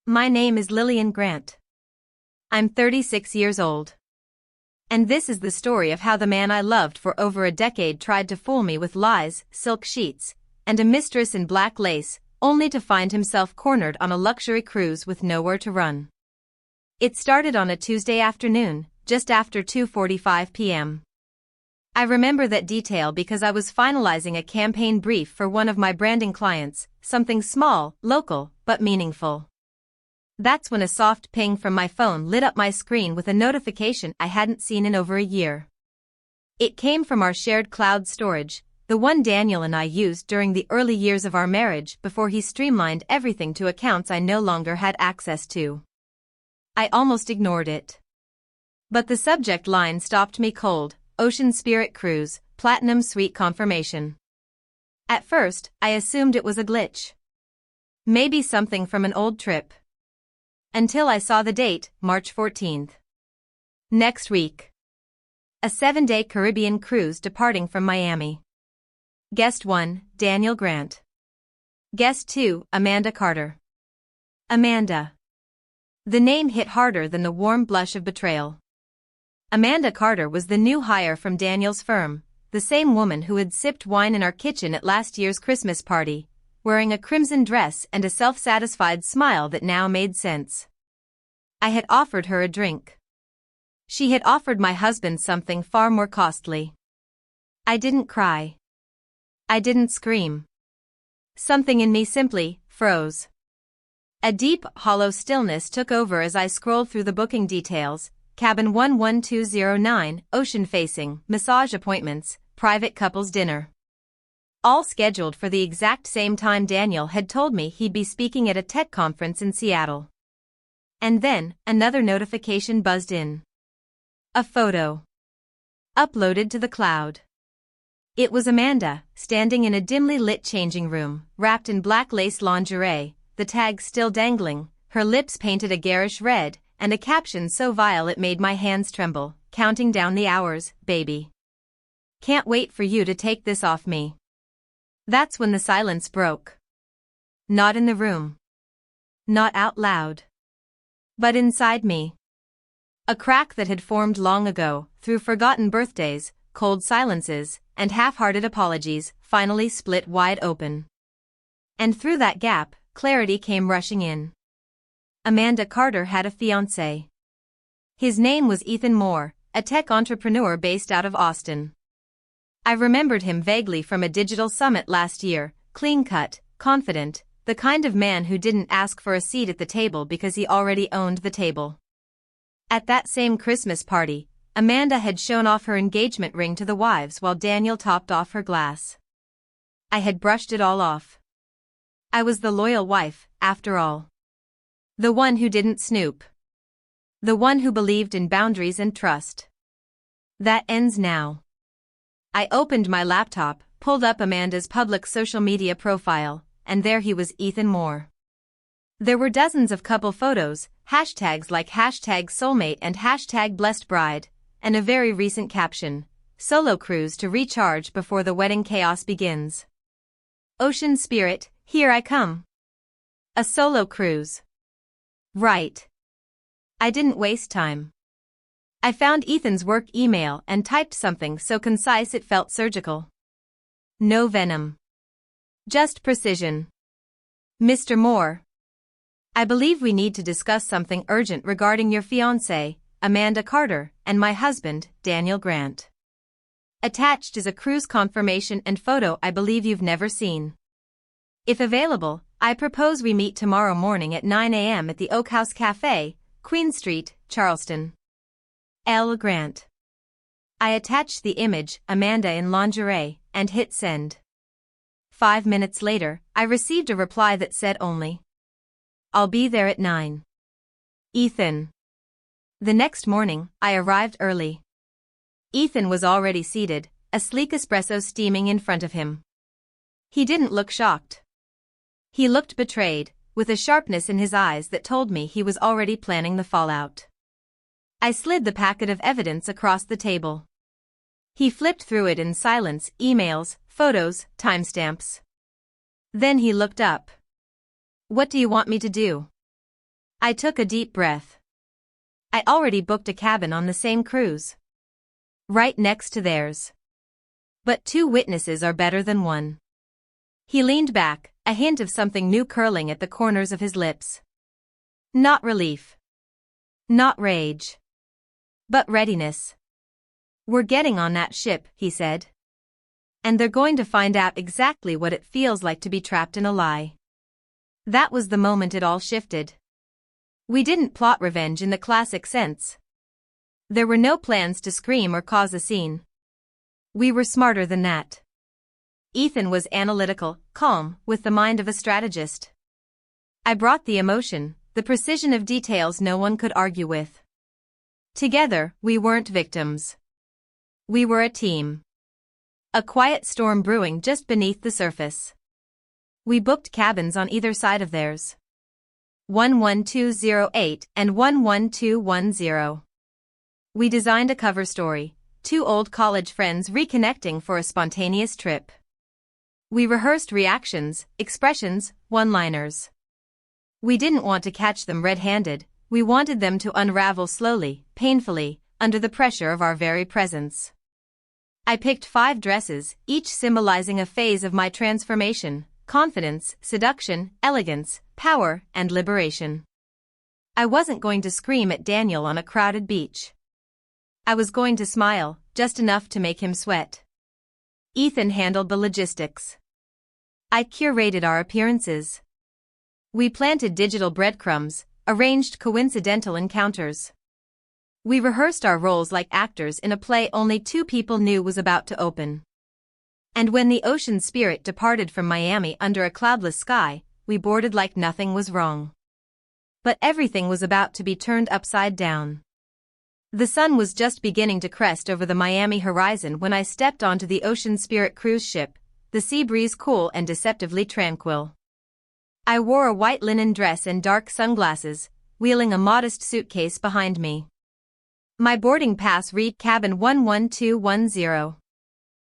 My name is Lillian Grant. I'm 36 years old. And this is the story of how the man I loved for over a decade tried to fool me with lies, silk sheets, and a mistress in black lace, only to find himself cornered on a luxury cruise with nowhere to run. It started on a Tuesday afternoon, just after 2:45 p.m. I remember that detail because I was finalizing a campaign brief for one of my branding clients, something small, local, but meaningful. That's when a soft ping from my phone lit up my screen with a notification I hadn't seen in over a year. It came from our shared cloud storage, the one Daniel and I used during the early years of our marriage before he streamlined everything to accounts I no longer had access to. I almost ignored it. But the subject line stopped me cold: Ocean Spirit Cruise, Platinum Suite Confirmation. At first, I assumed it was a glitch. Maybe something from an old trip. Until I saw the date, March 14th. Next week. A 7-day Caribbean cruise departing from Miami. Guest 1, Daniel Grant. Guest 2, Amanda Carter. Amanda. The name hit harder than the warm blush of betrayal. Amanda Carter was the new hire from Daniel's firm, the same woman who had sipped wine in our kitchen at last year's Christmas party, wearing a crimson dress and a self-satisfied smile that now made sense. I had offered her a drink. She had offered my husband something far more costly. I didn't cry. I didn't scream. Something in me simply froze. A deep, hollow stillness took over as I scrolled through the booking details: cabin 11209, ocean-facing, massage appointments, private couples dinner. All scheduled for the exact same time Daniel had told me he'd be speaking at a tech conference in Seattle. And then, another notification buzzed in. A photo. Uploaded to the cloud. It was Amanda, standing in a dimly lit changing room, wrapped in black lace lingerie, the tag still dangling, her lips painted a garish red, and a caption so vile it made my hands tremble: counting down the hours, baby. Can't wait for you to take this off me. That's when the silence broke. Not in the room. Not out loud. But inside me. A crack that had formed long ago, through forgotten birthdays, cold silences, and half-hearted apologies, finally split wide open. And through that gap, clarity came rushing in. Amanda Carter had a fiancé. His name was Ethan Moore, a tech entrepreneur based out of Austin. I remembered him vaguely from a digital summit last year, clean-cut, confident, the kind of man who didn't ask for a seat at the table because he already owned the table. At that same Christmas party, Amanda had shown off her engagement ring to the wives while Daniel topped off her glass. I had brushed it all off. I was the loyal wife, after all. The one who didn't snoop. The one who believed in boundaries and trust. That ends now. I opened my laptop, pulled up Amanda's public social media profile, and there he was, Ethan Moore. There were dozens of couple photos, hashtags like #soulmate and #blessedbride, and a very recent caption: solo cruise to recharge before the wedding chaos begins. Ocean Spirit, here I come. A solo cruise. Right. I didn't waste time. I found Ethan's work email and typed something so concise it felt surgical. No venom. Just precision. Mr. Moore. I believe we need to discuss something urgent regarding your fiancé, Amanda Carter, and my husband, Daniel Grant. Attached is a cruise confirmation and photo I believe you've never seen. If available, I propose we meet tomorrow morning at 9 a.m. at the Oak House Cafe, Queen Street, Charleston. L. Grant. I attached the image, Amanda in lingerie, and hit send. 5 minutes later, I received a reply that said only, "I'll be there at 9. Ethan." The next morning, I arrived early. Ethan was already seated, a sleek espresso steaming in front of him. He didn't look shocked. He looked betrayed, with a sharpness in his eyes that told me he was already planning the fallout. I slid the packet of evidence across the table. He flipped through it in silence: emails, photos, timestamps. Then he looked up. "What do you want me to do?" I took a deep breath. I already booked a cabin on the same cruise. Right next to theirs. But 2 witnesses are better than 1. He leaned back, a hint of something new curling at the corners of his lips. Not relief. Not rage. But readiness. We're getting on that ship, he said. And they're going to find out exactly what it feels like to be trapped in a lie. That was the moment it all shifted. We didn't plot revenge in the classic sense. There were no plans to scream or cause a scene. We were smarter than that. Ethan was analytical, calm, with the mind of a strategist. I brought the emotion, the precision of details no one could argue with. Together, we weren't victims. We were a team. A quiet storm brewing just beneath the surface. We booked cabins on either side of theirs. 11208 and 11210. We designed a cover story, 2 old college friends reconnecting for a spontaneous trip. We rehearsed reactions, expressions, one-liners. We didn't want to catch them red-handed, we wanted them to unravel slowly, painfully, under the pressure of our very presence. I picked 5 dresses, each symbolizing a phase of my transformation: confidence, seduction, elegance, power, and liberation. I wasn't going to scream at Daniel on a crowded beach. I was going to smile, just enough to make him sweat. Ethan handled the logistics. I curated our appearances. We planted digital breadcrumbs, arranged coincidental encounters. We rehearsed our roles like actors in a play only 2 people knew was about to open. And when the ocean spirit departed from Miami under a cloudless sky, we boarded like nothing was wrong. But everything was about to be turned upside down. The sun was just beginning to crest over the Miami horizon when I stepped onto the Ocean Spirit cruise ship, the sea breeze cool and deceptively tranquil. I wore a white linen dress and dark sunglasses, wheeling a modest suitcase behind me. My boarding pass read cabin 11210.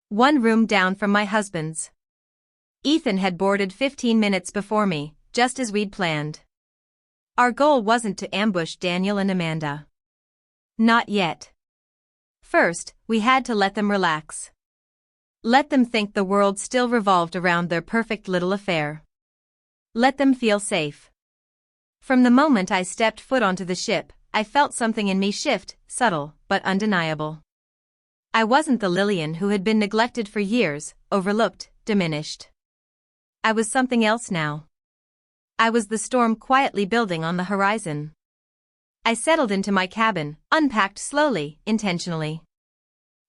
1 room down from my husband's. Ethan had boarded 15 minutes before me, just as we'd planned. Our goal wasn't to ambush Daniel and Amanda. Not yet. First, we had to let them relax. Let them think the world still revolved around their perfect little affair. Let them feel safe. From the moment I stepped foot onto the ship, I felt something in me shift, subtle, but undeniable. I wasn't the Lillian who had been neglected for years, overlooked, diminished. I was something else now. I was the storm quietly building on the horizon. I settled into my cabin, unpacked slowly, intentionally.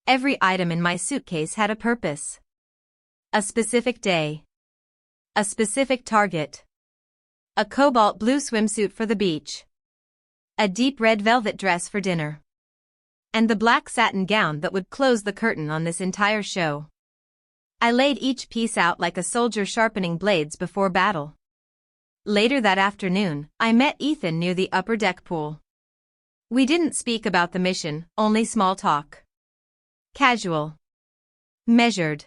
Every item in my suitcase had a purpose. A specific day. A specific target. A cobalt blue swimsuit for the beach. A deep red velvet dress for dinner. And the black satin gown that would close the curtain on this entire show. I laid each piece out like a soldier sharpening blades before battle. Later that afternoon, I met Ethan near the upper deck pool. We didn't speak about the mission, only small talk. Casual. Measured.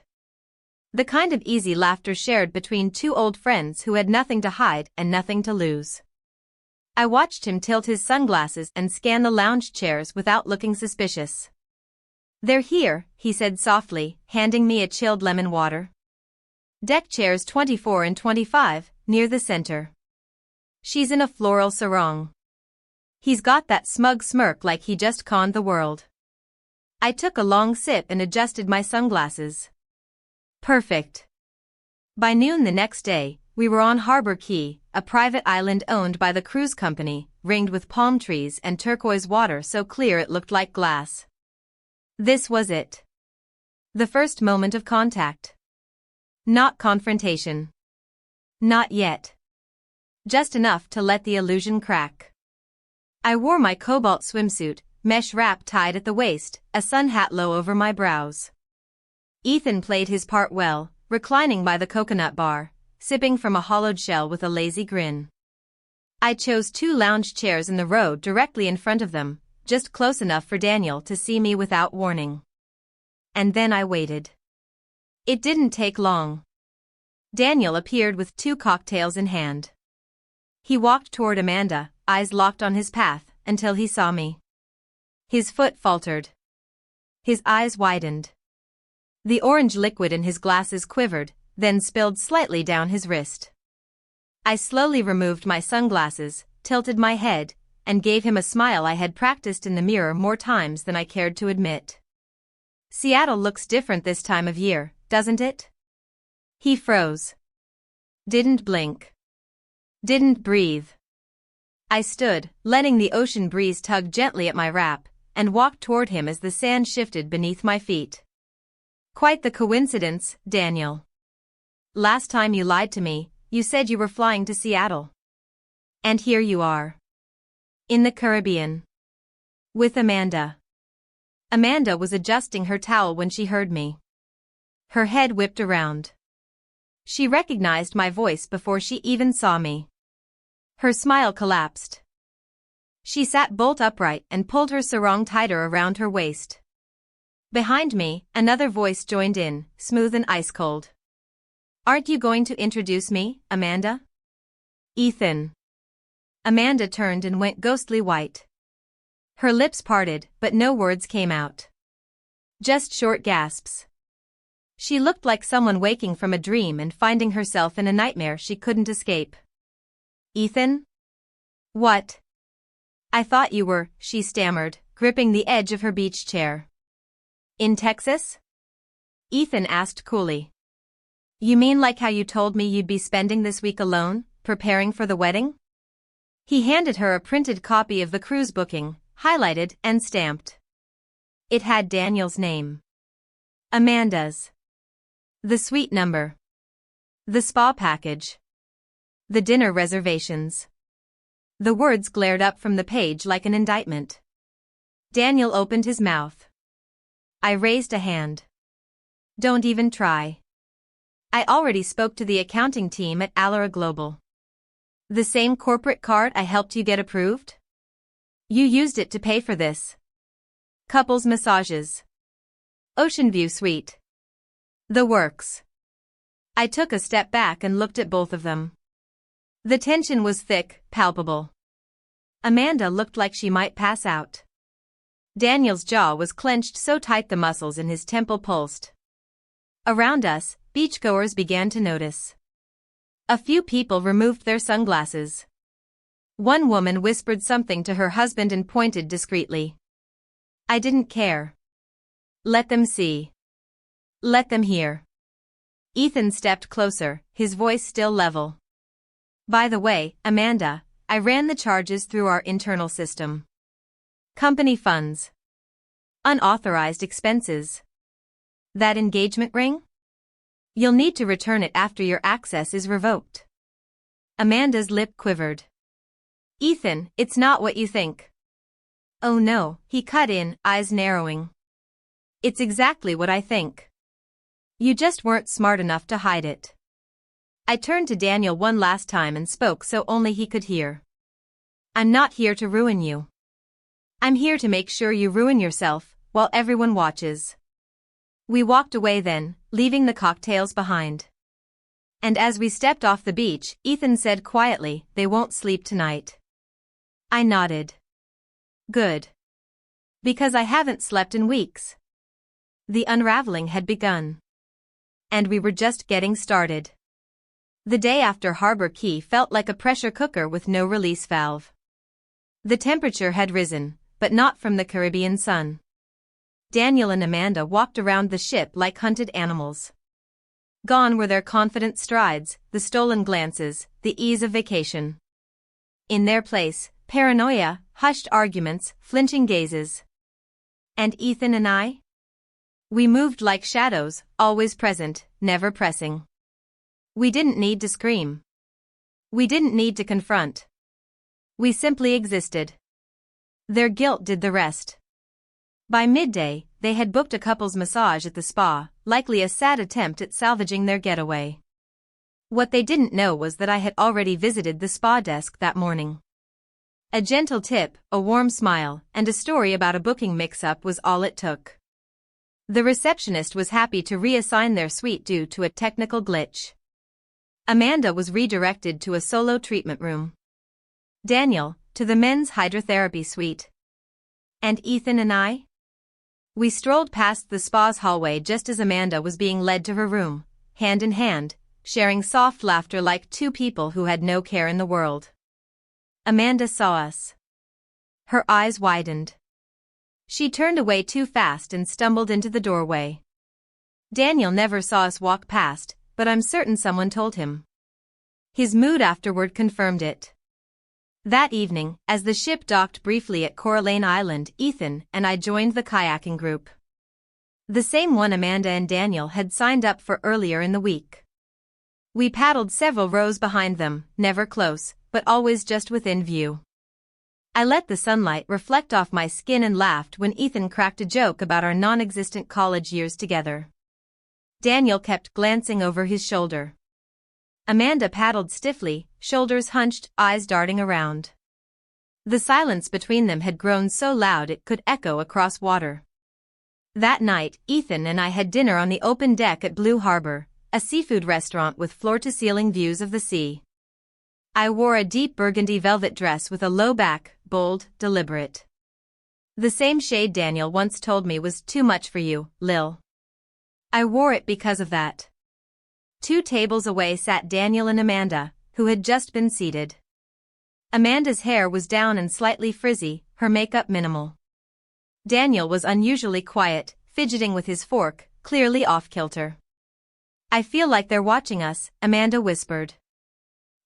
The kind of easy laughter shared between 2 old friends who had nothing to hide and nothing to lose. I watched him tilt his sunglasses and scan the lounge chairs without looking suspicious. "They're here," he said softly, handing me a chilled lemon water. "Deck chairs 24 and 25, near the center." She's in a floral sarong. He's got that smug smirk like he just conned the world. I took a long sip and adjusted my sunglasses. Perfect. By noon the next day, we were on Harbor Key, a private island owned by the cruise company, ringed with palm trees and turquoise water so clear it looked like glass. This was it. The first moment of contact. Not confrontation. Not yet. Just enough to let the illusion crack. I wore my cobalt swimsuit, mesh wrap tied at the waist, a sun hat low over my brows. Ethan played his part well, reclining by the coconut bar, sipping from a hollowed shell with a lazy grin. I chose 2 lounge chairs in the row directly in front of them, just close enough for Daniel to see me without warning. And then I waited. It didn't take long. Daniel appeared with 2 cocktails in hand. He walked toward Amanda, eyes locked on his path, until he saw me. His foot faltered. His eyes widened. The orange liquid in his glasses quivered, then spilled slightly down his wrist. I slowly removed my sunglasses, tilted my head, and gave him a smile I had practiced in the mirror more times than I cared to admit. Seattle looks different this time of year, doesn't it? He froze. Didn't blink. Didn't breathe. I stood, letting the ocean breeze tug gently at my wrap, and walked toward him as the sand shifted beneath my feet. Quite the coincidence, Daniel. Last time you lied to me, you said you were flying to Seattle. And here you are. In the Caribbean. With Amanda. Amanda was adjusting her towel when she heard me. Her head whipped around. She recognized my voice before she even saw me. Her smile collapsed. She sat bolt upright and pulled her sarong tighter around her waist. Behind me, another voice joined in, smooth and ice-cold. Aren't you going to introduce me, Amanda? Ethan. Amanda turned and went ghostly white. Her lips parted, but no words came out. Just short gasps. She looked like someone waking from a dream and finding herself in a nightmare she couldn't escape. Ethan? What? I thought you were, she stammered, gripping the edge of her beach chair. In Texas? Ethan asked coolly. You mean like how you told me you'd be spending this week alone, preparing for the wedding? He handed her a printed copy of the cruise booking, highlighted and stamped. It had Daniel's name. Amanda's. The suite number. The spa package. The dinner reservations. The words glared up from the page like an indictment. Daniel opened his mouth. I raised a hand. Don't even try. I already spoke to the accounting team at Alara Global. The same corporate card I helped you get approved? You used it to pay for this. Couples massages. Ocean view suite. The works. I took a step back and looked at both of them. The tension was thick, palpable. Amanda looked like she might pass out. Daniel's jaw was clenched so tight the muscles in his temple pulsed. Around us, beachgoers began to notice. A few people removed their sunglasses. One woman whispered something to her husband and pointed discreetly. I didn't care. Let them see. Let them hear. Ethan stepped closer, his voice still level. By the way, Amanda, I ran the charges through our internal system. Company funds. Unauthorized expenses. That engagement ring? You'll need to return it after your access is revoked. Amanda's lip quivered. Ethan, it's not what you think. Oh no, he cut in, eyes narrowing. It's exactly what I think. You just weren't smart enough to hide it. I turned to Daniel one last time and spoke so only he could hear. I'm not here to ruin you. I'm here to make sure you ruin yourself, while everyone watches. We walked away then, leaving the cocktails behind. And as we stepped off the beach, Ethan said quietly, they won't sleep tonight. I nodded. Good. Because I haven't slept in weeks. The unraveling had begun. And we were just getting started. The day after Harbor Key felt like a pressure cooker with no release valve. The temperature had risen, but not from the Caribbean sun. Daniel and Amanda walked around the ship like hunted animals. Gone were their confident strides, the stolen glances, the ease of vacation. In their place, paranoia, hushed arguments, flinching gazes. And Ethan and I? We moved like shadows, always present, never pressing. We didn't need to scream. We didn't need to confront. We simply existed. Their guilt did the rest. By midday, they had booked a couple's massage at the spa, likely a sad attempt at salvaging their getaway. What they didn't know was that I had already visited the spa desk that morning. A gentle tip, a warm smile, and a story about a booking mix-up was all it took. The receptionist was happy to reassign their suite due to a technical glitch. Amanda was redirected to a solo treatment room. Daniel, to the men's hydrotherapy suite. And Ethan and I? We strolled past the spa's hallway just as Amanda was being led to her room, hand in hand, sharing soft laughter like two people who had no care in the world. Amanda saw us. Her eyes widened. She turned away too fast and stumbled into the doorway. Daniel never saw us walk past, but I'm certain someone told him. His mood afterward confirmed it. That evening, as the ship docked briefly at Coraline Island, Ethan and I joined the kayaking group. The same one Amanda and Daniel had signed up for earlier in the week. We paddled several rows behind them, never close, but always just within view. I let the sunlight reflect off my skin and laughed when Ethan cracked a joke about our non-existent college years together. Daniel kept glancing over his shoulder. Amanda paddled stiffly, shoulders hunched, eyes darting around. The silence between them had grown so loud it could echo across water. That night, Ethan and I had dinner on the open deck at Blue Harbor, a seafood restaurant with floor-to-ceiling views of the sea. I wore a deep burgundy velvet dress with a low back, bold, deliberate. The same shade Daniel once told me was too much for you, Lil. I wore it because of that. 2 tables away sat Daniel and Amanda, who had just been seated. Amanda's hair was down and slightly frizzy, her makeup minimal. Daniel was unusually quiet, fidgeting with his fork, clearly off-kilter. I feel like they're watching us, Amanda whispered.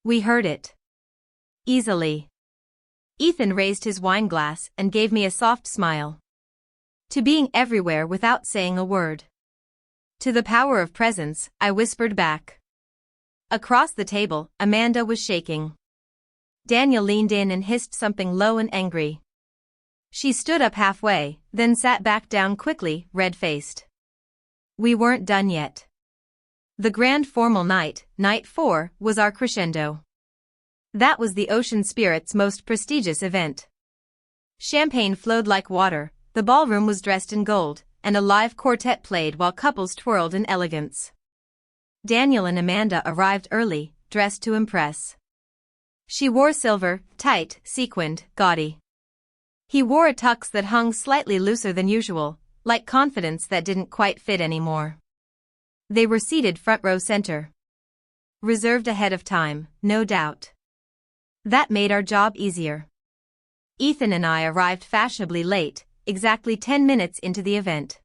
We heard it. Easily. Ethan raised his wine glass and gave me a soft smile. To being everywhere without saying a word. To the power of presence, I whispered back. Across the table, Amanda was shaking. Daniel leaned in and hissed something low and angry. She stood up halfway, then sat back down quickly, red-faced. We weren't done yet. The grand formal night, night 4, was our crescendo. That was the Ocean Spirit's most prestigious event. Champagne flowed like water, the ballroom was dressed in gold, and a live quartet played while couples twirled in elegance. Daniel and Amanda arrived early, dressed to impress. She wore silver, tight, sequined, gaudy. He wore a tux that hung slightly looser than usual, like confidence that didn't quite fit anymore. They were seated front row center. Reserved ahead of time, no doubt. That made our job easier. Ethan and I arrived fashionably late, exactly 10 minutes into the event.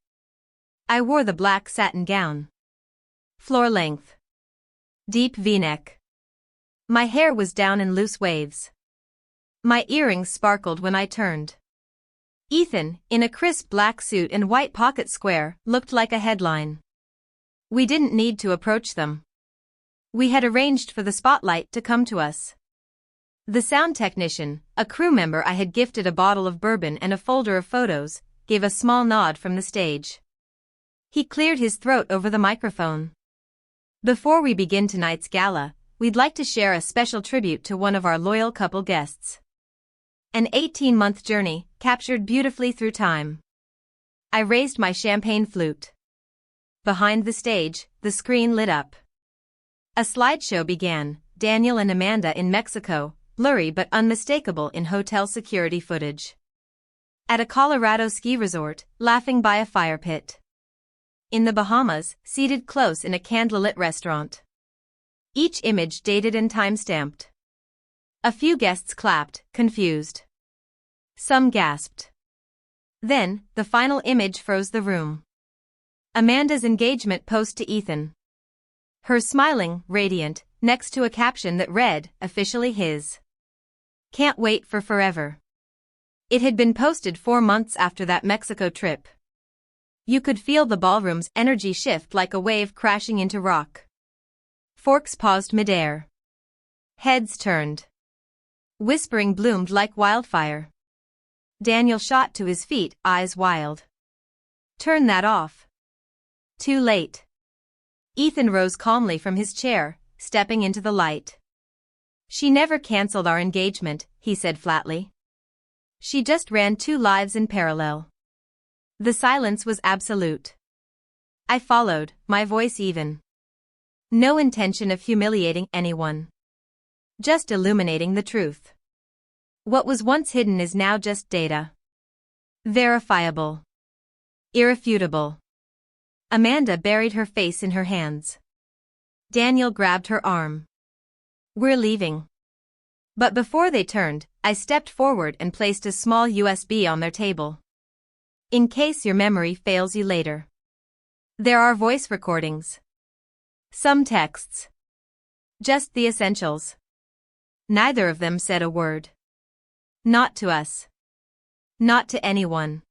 I wore the black satin gown. Floor length. Deep V-neck. My hair was down in loose waves. My earrings sparkled when I turned. Ethan, in a crisp black suit and white pocket square, looked like a headline. We didn't need to approach them. We had arranged for the spotlight to come to us. The sound technician, a crew member I had gifted a bottle of bourbon and a folder of photos, gave a small nod from the stage. He cleared his throat over the microphone. Before we begin tonight's gala, we'd like to share a special tribute to one of our loyal couple guests. An 18-month journey, captured beautifully through time. I raised my champagne flute. Behind the stage, the screen lit up. A slideshow began, Daniel and Amanda in Mexico, blurry but unmistakable in hotel security footage. At a Colorado ski resort, laughing by a fire pit. In the Bahamas, seated close in a candlelit restaurant. Each image dated and time-stamped. A few guests clapped, confused. Some gasped. Then, the final image froze the room. Amanda's engagement post to Ethan. Her smiling, radiant, next to a caption that read, officially his. Can't wait for forever. It had been posted 4 months after that Mexico trip. You could feel the ballroom's energy shift like a wave crashing into rock. Forks paused midair. Heads turned. Whispering bloomed like wildfire. Daniel shot to his feet, eyes wild. Turn that off. Too late. Ethan rose calmly from his chair, stepping into the light. She never canceled our engagement, he said flatly. She just ran 2 lives in parallel. The silence was absolute. I followed, my voice even. No intention of humiliating anyone. Just illuminating the truth. What was once hidden is now just data. Verifiable. Irrefutable. Amanda buried her face in her hands. Daniel grabbed her arm. We're leaving. But before they turned, I stepped forward and placed a small USB on their table. In case your memory fails you later. There are voice recordings. Some texts. Just the essentials. Neither of them said a word. Not to us. Not to anyone.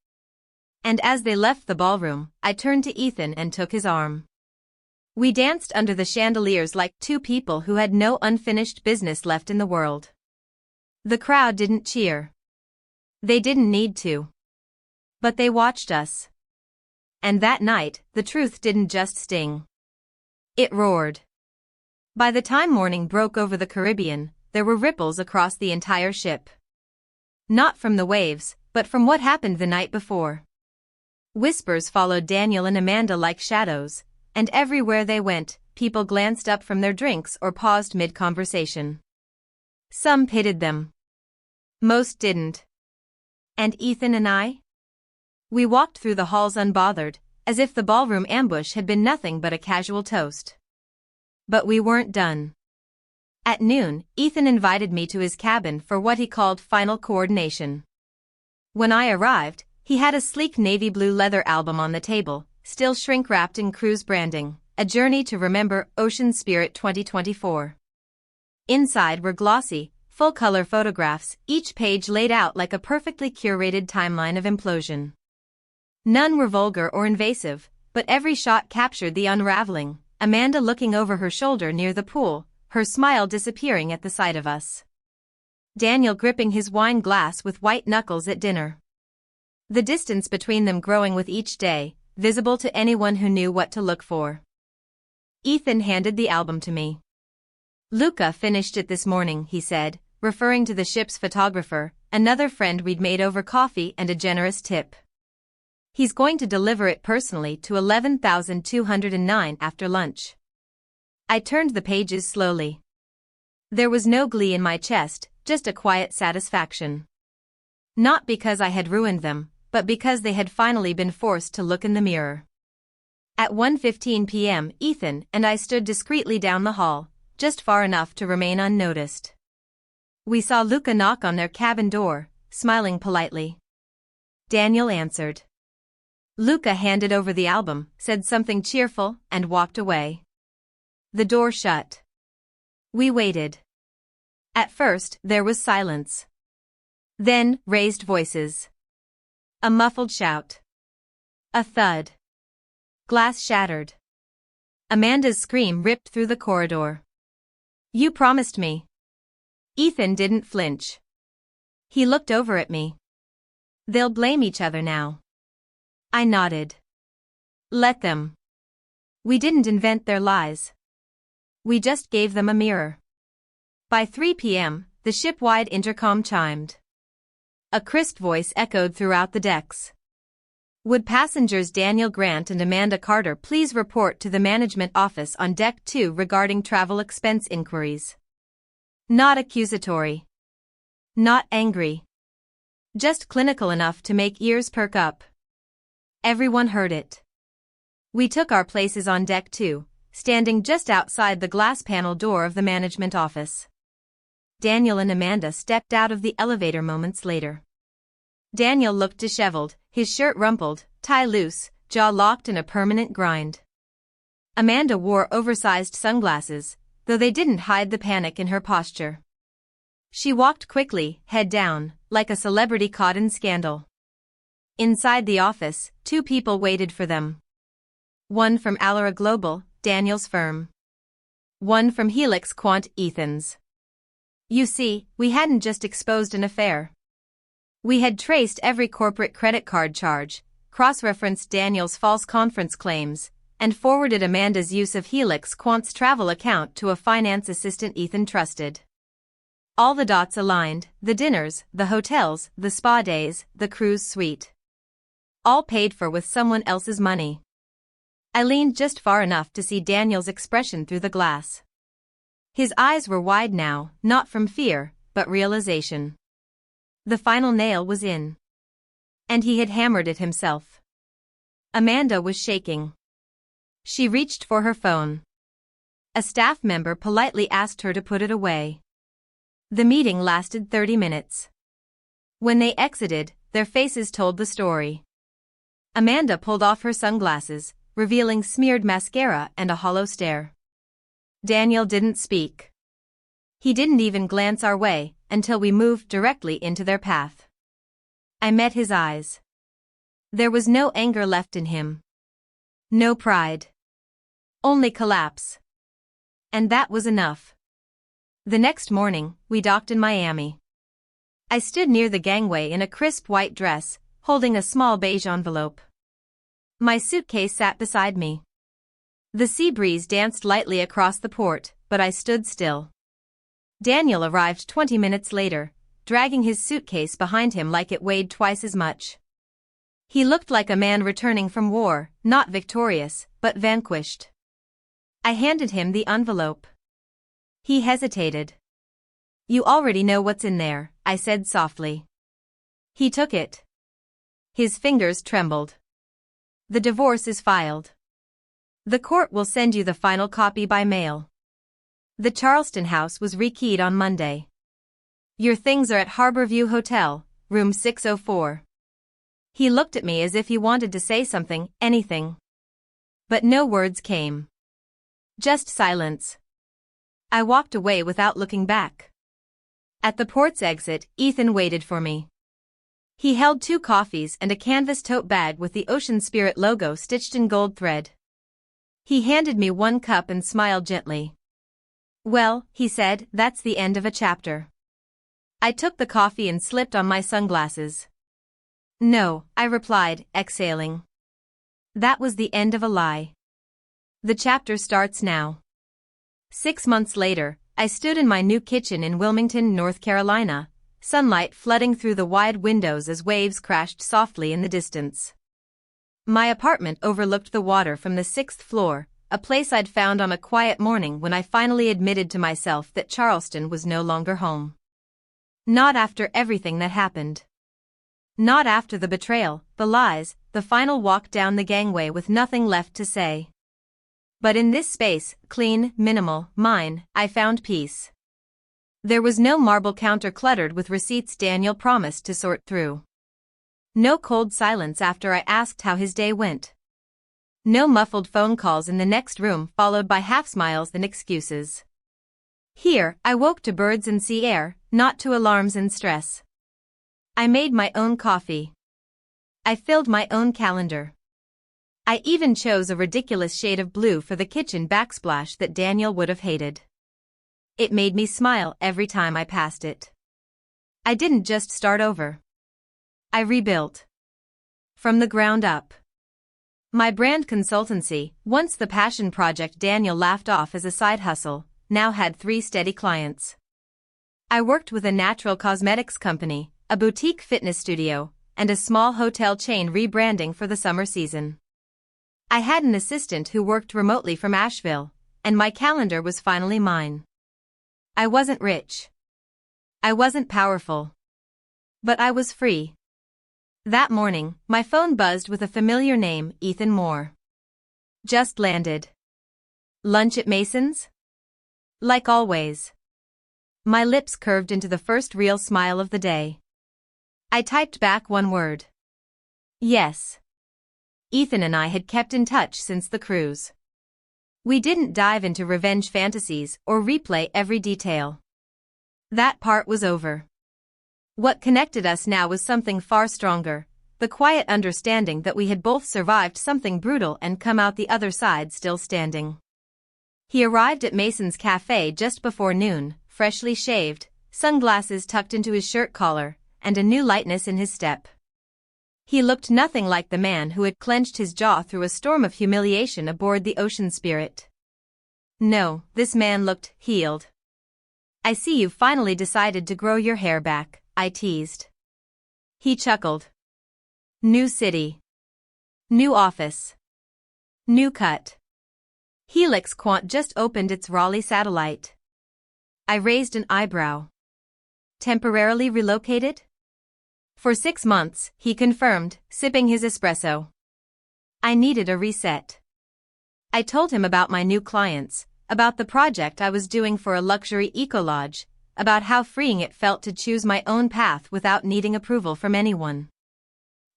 And as they left the ballroom, I turned to Ethan and took his arm. We danced under the chandeliers like two people who had no unfinished business left in the world. The crowd didn't cheer. They didn't need to. But they watched us. And that night, the truth didn't just sting. It roared. By the time morning broke over the Caribbean, there were ripples across the entire ship. Not from the waves, but from what happened the night before. Whispers followed Daniel and Amanda like shadows, and everywhere they went, people glanced up from their drinks or paused mid-conversation. Some pitied them. Most didn't. And Ethan and I? We walked through the halls unbothered, as if the ballroom ambush had been nothing but a casual toast. But we weren't done. At noon, Ethan invited me to his cabin for what he called final coordination. When I arrived, he had a sleek navy blue leather album on the table, still shrink-wrapped in cruise branding, A Journey to Remember Ocean Spirit 2024. Inside were glossy, full-color photographs, each page laid out like a perfectly curated timeline of implosion. None were vulgar or invasive, but every shot captured the unraveling, Amanda looking over her shoulder near the pool, her smile disappearing at the sight of us. Daniel gripping his wine glass with white knuckles at dinner. The distance between them growing with each day, visible to anyone who knew what to look for. Ethan handed the album to me. Luca finished it this morning, he said, referring to the ship's photographer, another friend we'd made over coffee and a generous tip. He's going to deliver it personally to 11,209 after lunch. I turned the pages slowly. There was no glee in my chest, just a quiet satisfaction. Not because I had ruined them, but because they had finally been forced to look in the mirror. At 1:15 p.m., Ethan and I stood discreetly down the hall, just far enough to remain unnoticed. We saw Luca knock on their cabin door, smiling politely. Daniel answered. Luca handed over the album, said something cheerful, and walked away. The door shut. We waited. At first, there was silence. Then, raised voices. A muffled shout. A thud. Glass shattered. Amanda's scream ripped through the corridor. You promised me. Ethan didn't flinch. He looked over at me. They'll blame each other now. I nodded. Let them. We didn't invent their lies. We just gave them a mirror. By 3 p.m., the ship-wide intercom chimed. A crisp voice echoed throughout the decks. Would passengers Daniel Grant and Amanda Carter please report to the management office on Deck 2 regarding travel expense inquiries? Not accusatory. Not angry. Just clinical enough to make ears perk up. Everyone heard it. We took our places on Deck 2, standing just outside the glass panel door of the management office. Daniel and Amanda stepped out of the elevator moments later. Daniel looked disheveled, his shirt rumpled, tie loose, jaw locked in a permanent grind. Amanda wore oversized sunglasses, though they didn't hide the panic in her posture. She walked quickly, head down, like a celebrity caught in scandal. Inside the office, two people waited for them. One from Alara Global, Daniel's firm. One from Helix Quant, Ethan's. You see, we hadn't just exposed an affair. We had traced every corporate credit card charge, cross-referenced Daniel's false conference claims, and forwarded Amanda's use of Helix Quant's travel account to a finance assistant Ethan trusted. All the dots aligned, the dinners, the hotels, the spa days, the cruise suite. All paid for with someone else's money. I leaned just far enough to see Daniel's expression through the glass. His eyes were wide now, not from fear, but realization. The final nail was in. And he had hammered it himself. Amanda was shaking. She reached for her phone. A staff member politely asked her to put it away. The meeting lasted 30 minutes. When they exited, their faces told the story. Amanda pulled off her sunglasses, revealing smeared mascara and a hollow stare. Daniel didn't speak. He didn't even glance our way until we moved directly into their path. I met his eyes. There was no anger left in him. No pride. Only collapse. And that was enough. The next morning, we docked in Miami. I stood near the gangway in a crisp white dress, holding a small beige envelope. My suitcase sat beside me. The sea breeze danced lightly across the port, but I stood still. Daniel arrived 20 minutes later, dragging his suitcase behind him like it weighed twice as much. He looked like a man returning from war, not victorious, but vanquished. I handed him the envelope. He hesitated. "You already know what's in there," I said softly. He took it. His fingers trembled. "The divorce is filed. The court will send you the final copy by mail. The Charleston house was rekeyed on Monday. Your things are at Harborview Hotel, room 604. He looked at me as if he wanted to say something, anything. But no words came. Just silence. I walked away without looking back. At the port's exit, Ethan waited for me. He held 2 coffees and a canvas tote bag with the Ocean Spirit logo stitched in gold thread. He handed me 1 cup and smiled gently. "Well," he said, "that's the end of a chapter." I took the coffee and slipped on my sunglasses. "No," I replied, exhaling. "That was the end of a lie. The chapter starts now." 6 months later, I stood in my new kitchen in Wilmington, North Carolina, sunlight flooding through the wide windows as waves crashed softly in the distance. My apartment overlooked the water from the 6th floor, a place I'd found on a quiet morning when I finally admitted to myself that Charleston was no longer home. Not after everything that happened. Not after the betrayal, the lies, the final walk down the gangway with nothing left to say. But in this space, clean, minimal, mine, I found peace. There was no marble counter cluttered with receipts Daniel promised to sort through. No cold silence after I asked how his day went. No muffled phone calls in the next room followed by half smiles and excuses. Here, I woke to birds and sea air, not to alarms and stress. I made my own coffee. I filled my own calendar. I even chose a ridiculous shade of blue for the kitchen backsplash that Daniel would have hated. It made me smile every time I passed it. I didn't just start over. I rebuilt. From the ground up. My brand consultancy, once the passion project Daniel laughed off as a side hustle, now had 3 steady clients. I worked with a natural cosmetics company, a boutique fitness studio, and a small hotel chain rebranding for the summer season. I had an assistant who worked remotely from Asheville, and my calendar was finally mine. I wasn't rich. I wasn't powerful. But I was free. That morning, my phone buzzed with a familiar name, Ethan Moore. Just landed. Lunch at Mason's? Like always. My lips curved into the first real smile of the day. I typed back 1 word. Yes. Ethan and I had kept in touch since the cruise. We didn't dive into revenge fantasies or replay every detail. That part was over. What connected us now was something far stronger, the quiet understanding that we had both survived something brutal and come out the other side still standing. He arrived at Mason's Cafe just before noon, freshly shaved, sunglasses tucked into his shirt collar, and a new lightness in his step. He looked nothing like the man who had clenched his jaw through a storm of humiliation aboard the Ocean Spirit. No, this man looked healed. "I see you've finally decided to grow your hair back," I teased. He chuckled. "New city. New office. New cut. Helix Quant just opened its Raleigh satellite." I raised an eyebrow. "Temporarily relocated?" For 6 months, he confirmed, sipping his espresso. I needed a reset. I told him about my new clients, about the project I was doing for a luxury eco-lodge, about how freeing it felt to choose my own path without needing approval from anyone.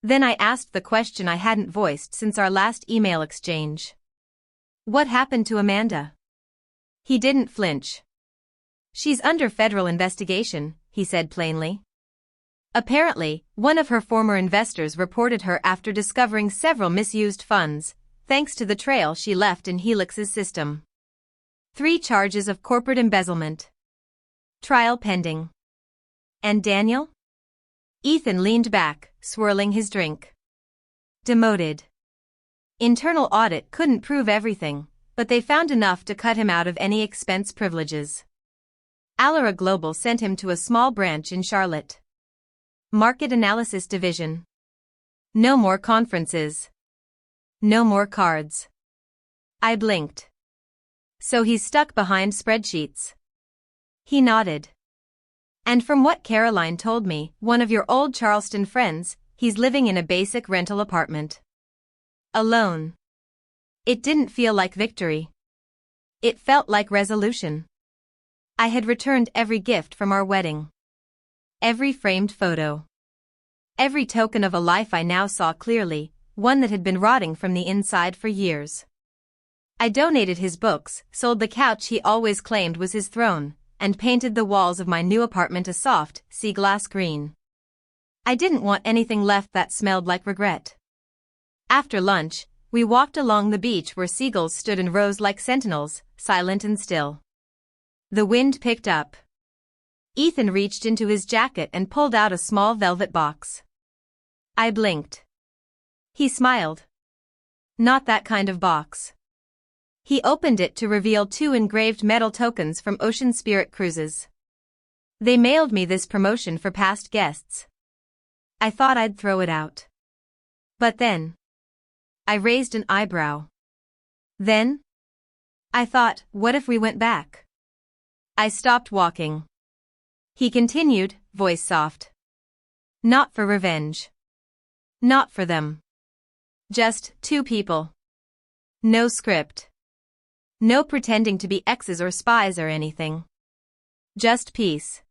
Then I asked the question I hadn't voiced since our last email exchange. What happened to Amanda? He didn't flinch. She's under federal investigation, he said plainly. Apparently, one of her former investors reported her after discovering several misused funds, thanks to the trail she left in Helix's system. 3 charges of corporate embezzlement. Trial pending. And Daniel? Ethan leaned back, swirling his drink. Demoted. Internal audit couldn't prove everything, but they found enough to cut him out of any expense privileges. Alara Global sent him to a small branch in Charlotte. Market Analysis Division. No more conferences. No more cards. I blinked. So he's stuck behind spreadsheets. He nodded. And from what Caroline told me, one of your old Charleston friends, he's living in a basic rental apartment. Alone. It didn't feel like victory. It felt like resolution. I had returned every gift from our wedding. Every framed photo. Every token of a life I now saw clearly, one that had been rotting from the inside for years. I donated his books, sold the couch he always claimed was his throne, and painted the walls of my new apartment a soft, sea glass green. I didn't want anything left that smelled like regret. After lunch, we walked along the beach where seagulls stood in rows like sentinels, silent and still. The wind picked up. Ethan reached into his jacket and pulled out a small velvet box. I blinked. He smiled. Not that kind of box. He opened it to reveal 2 engraved metal tokens from Ocean Spirit Cruises. They mailed me this promotion for past guests. I thought I'd throw it out. But then, I raised an eyebrow. Then, I thought, what if we went back? I stopped walking. He continued, voice soft. Not for revenge. Not for them. Just 2 people. No script. No pretending to be exes or spies or anything. Just peace.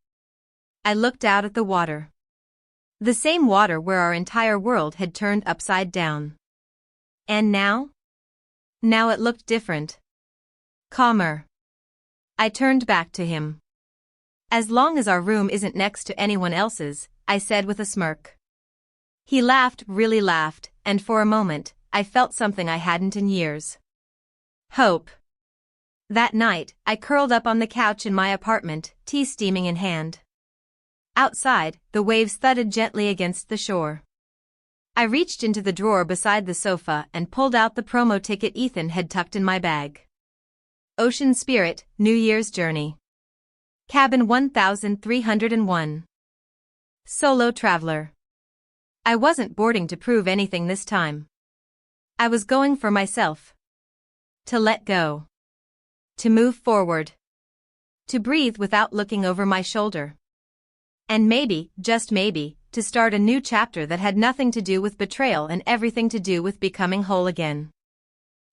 I looked out at the water. The same water where our entire world had turned upside down. And now? Now it looked different. Calmer. I turned back to him. As long as our room isn't next to anyone else's, I said with a smirk. He laughed, really laughed, and for a moment, I felt something I hadn't in years. Hope. That night, I curled up on the couch in my apartment, tea steaming in hand. Outside, the waves thudded gently against the shore. I reached into the drawer beside the sofa and pulled out the promo ticket Ethan had tucked in my bag. Ocean Spirit, New Year's Journey. Cabin 1301. Solo Traveler. I wasn't boarding to prove anything this time. I was going for myself. To let go. To move forward. To breathe without looking over my shoulder. And maybe, just maybe, to start a new chapter that had nothing to do with betrayal and everything to do with becoming whole again.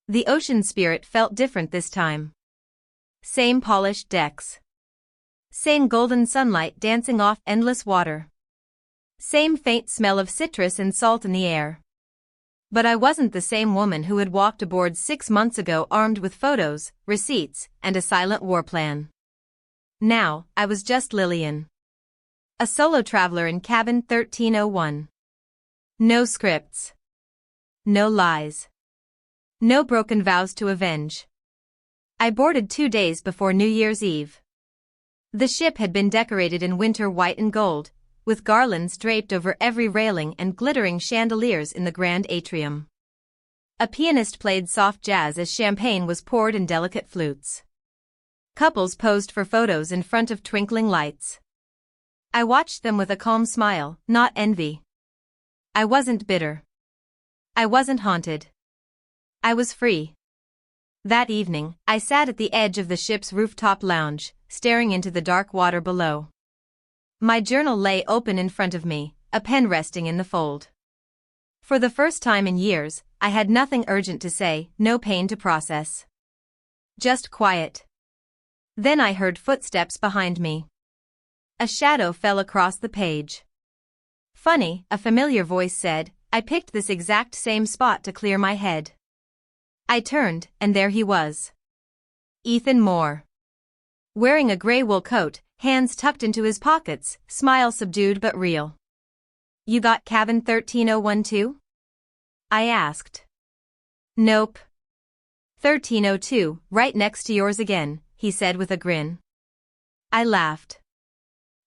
The Ocean Spirit felt different this time. Same polished decks. Same golden sunlight dancing off endless water. Same faint smell of citrus and salt in the air. But I wasn't the same woman who had walked aboard 6 months ago armed with photos, receipts, and a silent war plan. Now, I was just Lillian. A solo traveler in cabin 1301. No scripts. No lies. No broken vows to avenge. I boarded 2 days before New Year's Eve. The ship had been decorated in winter white and gold, with garlands draped over every railing and glittering chandeliers in the grand atrium. A pianist played soft jazz as champagne was poured in delicate flutes. Couples posed for photos in front of twinkling lights. I watched them with a calm smile, not envy. I wasn't bitter. I wasn't haunted. I was free. That evening, I sat at the edge of the ship's rooftop lounge, staring into the dark water below. My journal lay open in front of me, a pen resting in the fold. For the first time in years, I had nothing urgent to say, no pain to process. Just quiet. Then I heard footsteps behind me. A shadow fell across the page. Funny, a familiar voice said, I picked this exact same spot to clear my head. I turned, and there he was. Ethan Moore. Wearing a gray wool coat, hands tucked into his pockets, smile subdued but real. You got cabin 13012 too? I asked. Nope. 1302, right next to yours again, he said with a grin. I laughed.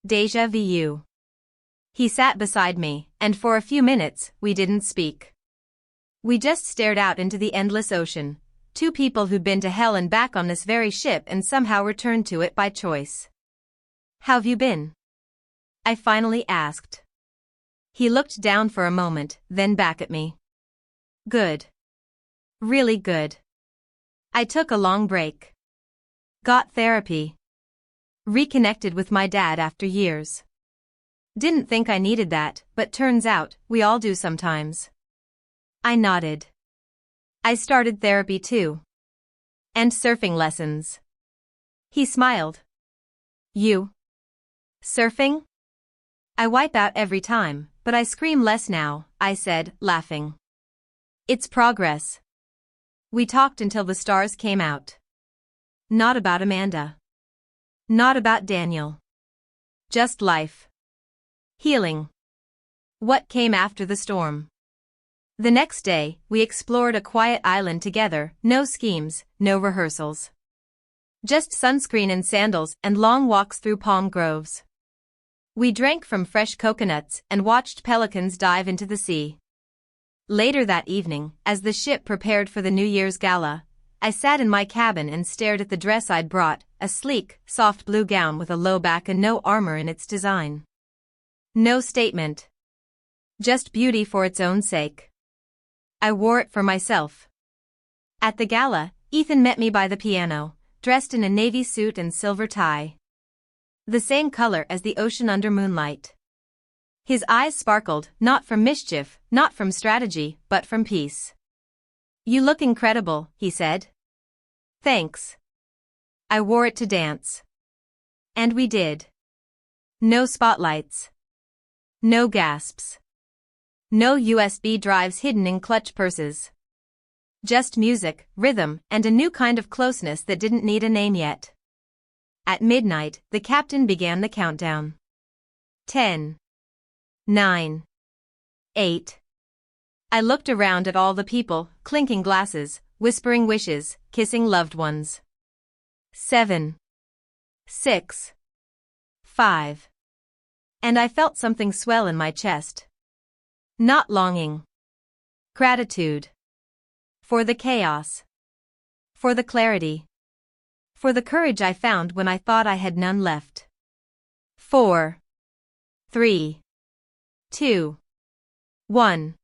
Deja vu. He sat beside me, and for a few minutes, we didn't speak. We just stared out into the endless ocean, two people who'd been to hell and back on this very ship and somehow returned to it by choice. How've you been? I finally asked. He looked down for a moment, then back at me. Good. Really good. I took a long break. Got therapy. Reconnected with my dad after years. Didn't think I needed that, but turns out, we all do sometimes. I nodded. I started therapy too. And surfing lessons. He smiled. You? Surfing? I wipe out every time, but I scream less now, I said, laughing. It's progress. We talked until the stars came out. Not about Amanda. Not about Daniel. Just life. Healing. What came after the storm? The next day, we explored a quiet island together, no schemes, no rehearsals. Just sunscreen and sandals and long walks through palm groves. We drank from fresh coconuts and watched pelicans dive into the sea. Later that evening, as the ship prepared for the New Year's gala, I sat in my cabin and stared at the dress I'd brought, a sleek, soft blue gown with a low back and no armor in its design. No statement. Just beauty for its own sake. I wore it for myself. At the gala, Ethan met me by the piano, dressed in a navy suit and silver tie. The same color as the ocean under moonlight. His eyes sparkled, not from mischief, not from strategy, but from peace. You look incredible, he said. Thanks. I wore it to dance. And we did. No spotlights. No gasps. No USB drives hidden in clutch purses. Just music, rhythm, and a new kind of closeness that didn't need a name yet. At midnight, the captain began the countdown. 10. 9. 8. I looked around at all the people, clinking glasses, whispering wishes, kissing loved ones. 7. 6. 5. And I felt something swell in my chest. Not longing. Gratitude. For the chaos. For the clarity. For the courage I found when I thought I had none left. 4. 3. 2. 1.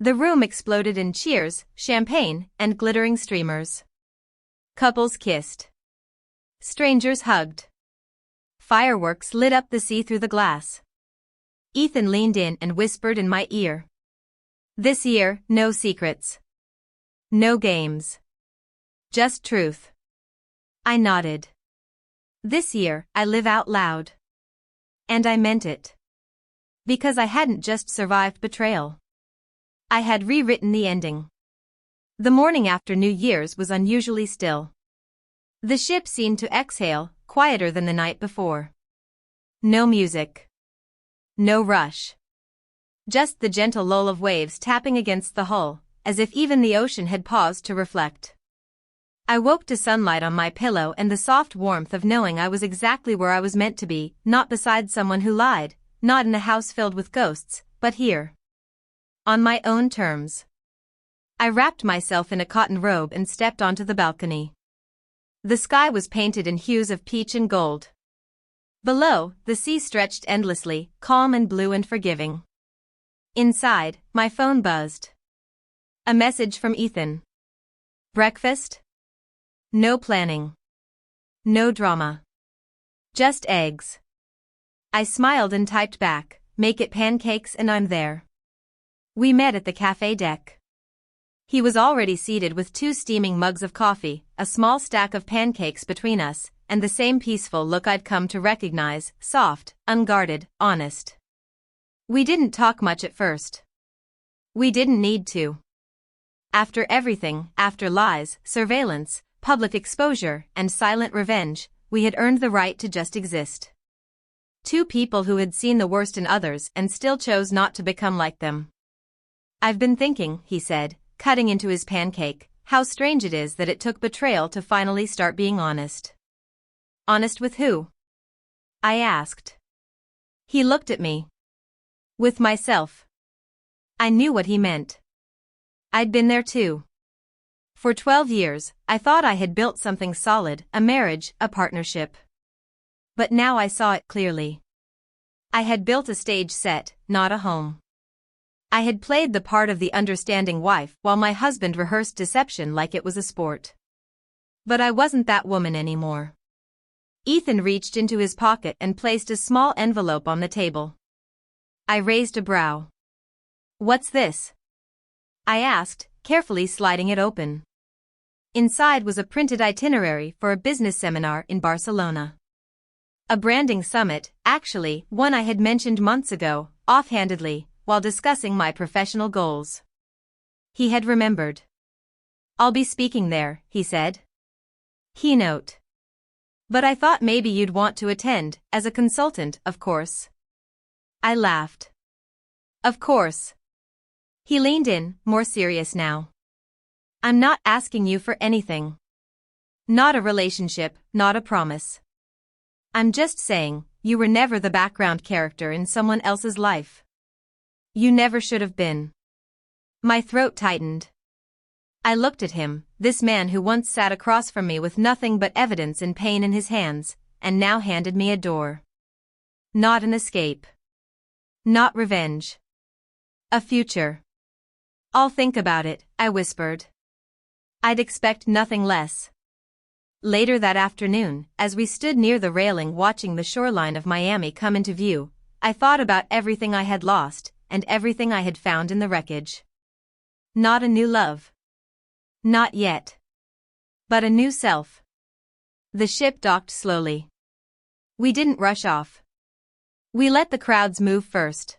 The room exploded in cheers, champagne, and glittering streamers. Couples kissed. Strangers hugged. Fireworks lit up the sea through the glass. Ethan leaned in and whispered in my ear. This year, no secrets. No games. Just truth. I nodded. This year, I live out loud. And I meant it. Because I hadn't just survived betrayal. I had rewritten the ending. The morning after New Year's was unusually still. The ship seemed to exhale, quieter than the night before. No music. No rush. Just the gentle lull of waves tapping against the hull, as if even the ocean had paused to reflect. I woke to sunlight on my pillow and the soft warmth of knowing I was exactly where I was meant to be, not beside someone who lied, not in a house filled with ghosts, but here. On my own terms. I wrapped myself in a cotton robe and stepped onto the balcony. The sky was painted in hues of peach and gold. Below, the sea stretched endlessly, calm and blue and forgiving. Inside, my phone buzzed. A message from Ethan. Breakfast? No planning. No drama. Just eggs. I smiled and typed back, make it pancakes and I'm there. We met at the cafe deck. He was already seated with 2 steaming mugs of coffee, a small stack of pancakes between us, and the same peaceful look I'd come to recognize, soft, unguarded, honest. We didn't talk much at first. We didn't need to. After everything, after lies, surveillance, public exposure, and silent revenge, we had earned the right to just exist. 2 people who had seen the worst in others and still chose not to become like them. I've been thinking, he said, cutting into his pancake, how strange it is that it took betrayal to finally start being honest. Honest with who? I asked. He looked at me. With myself. I knew what he meant. I'd been there too. For 12 years, I thought I had built something solid, a marriage, a partnership. But now I saw it clearly. I had built a stage set, not a home. I had played the part of the understanding wife while my husband rehearsed deception like it was a sport. But I wasn't that woman anymore. Ethan reached into his pocket and placed a small envelope on the table. I raised a brow. What's this? I asked, carefully sliding it open. Inside was a printed itinerary for a business seminar in Barcelona. A branding summit, actually, one I had mentioned months ago, offhandedly, while discussing my professional goals. He had remembered. I'll be speaking there, he said. Keynote. But I thought maybe you'd want to attend, as a consultant, of course. I laughed. Of course. He leaned in, more serious now. I'm not asking you for anything. Not a relationship, not a promise. I'm just saying, you were never the background character in someone else's life. You never should have been. My throat tightened. I looked at him, this man who once sat across from me with nothing but evidence and pain in his hands, and now handed me a door. Not an escape. Not revenge. A future. I'll think about it, I whispered. I'd expect nothing less. Later that afternoon, as we stood near the railing watching the shoreline of Miami come into view, I thought about everything I had lost, and everything I had found in the wreckage. Not a new love. Not yet. But a new self. The ship docked slowly. We didn't rush off. We let the crowds move first.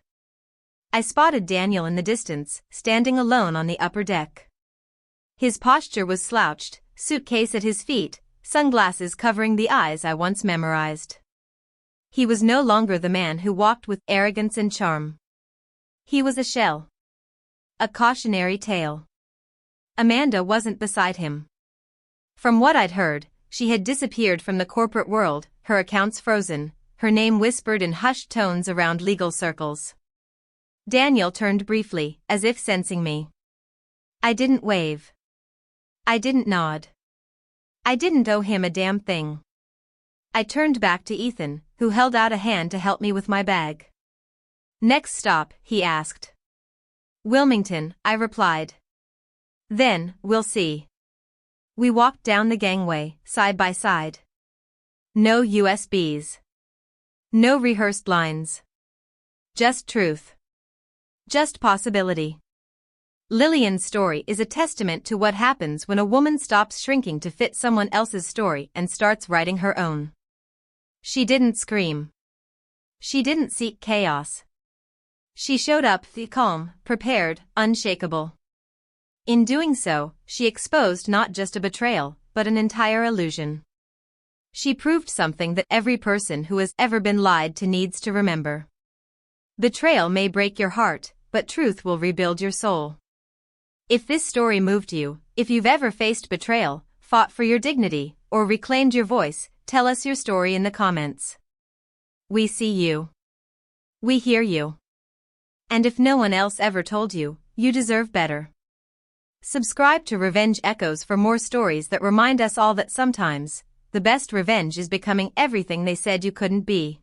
I spotted Daniel in the distance, standing alone on the upper deck. His posture was slouched, suitcase at his feet, sunglasses covering the eyes I once memorized. He was no longer the man who walked with arrogance and charm. He was a shell. A cautionary tale. Amanda wasn't beside him. From what I'd heard, she had disappeared from the corporate world, her accounts frozen, her name whispered in hushed tones around legal circles. Daniel turned briefly, as if sensing me. I didn't wave. I didn't nod. I didn't owe him a damn thing. I turned back to Ethan, who held out a hand to help me with my bag. Next stop, he asked. Wilmington, I replied. Then, we'll see. We walked down the gangway, side by side. No USBs. No rehearsed lines. Just truth. Just possibility. Lillian's story is a testament to what happens when a woman stops shrinking to fit someone else's story and starts writing her own. She didn't scream. She didn't seek chaos. She showed up calm, prepared, unshakable. In doing so, she exposed not just a betrayal, but an entire illusion. She proved something that every person who has ever been lied to needs to remember. Betrayal may break your heart, but truth will rebuild your soul. If this story moved you, if you've ever faced betrayal, fought for your dignity, or reclaimed your voice, tell us your story in the comments. We see you. We hear you. And if no one else ever told you, you deserve better. Subscribe to Revenge Echoes for more stories that remind us all that sometimes, the best revenge is becoming everything they said you couldn't be.